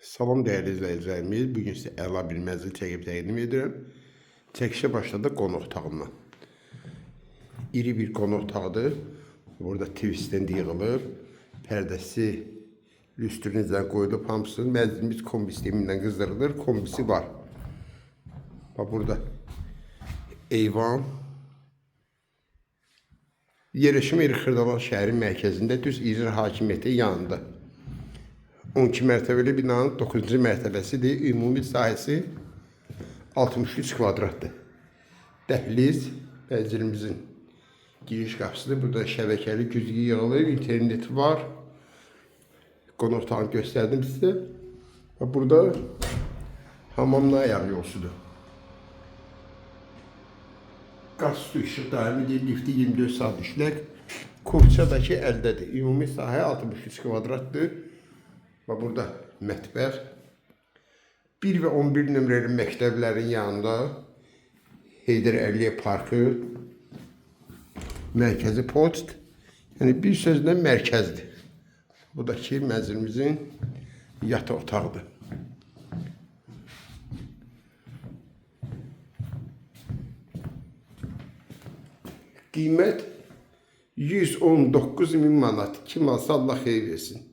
Salam değerli izləyicilərimiz, bugün sizə əla bir mənzil çəkib təqdim edirəm. Çəkişə başladı qonaq otağından. İri bir qonaq otağıdır. Burada TV stand yığılıb, pərdəsi lüstrinizdən qoyulub hamısı. Mənzilimiz kombi sistemindən qızdırılır, kombisi var. Bax burada eyvan. Yerleşim yeri Xırdalan şəhərin mərkəzində, düz İcra Hakimiyyəti yanında. 12 mərtəbəli binanın 9-cu mərtəbəsidir. Ümumi sahəsi 63 kvadratdır. Dəhliz mənzilimizin giriş qapısıdır. Burada şəbəkəli güzgü yığılır, internet var. Qonaq otağını göstərdim sizə. Burada hamamla ayaq yolsudur. Qaz su işıq daimidir, lifti 24 saat işlək. Kupçadakı əldədir. Ümumi sahə 63 kvadratdır. Burada mətbəx, 1 və 11 nömrəli məktəblərin yanında Heydər Əliyev Parkı, mərkəzi poçt, yəni bir sözlə mərkəzdir. Bu da ki, mənzilimizin yataq otağıdır. Qiymət 119.000 manat. Kim alsa Allah xeyir versin.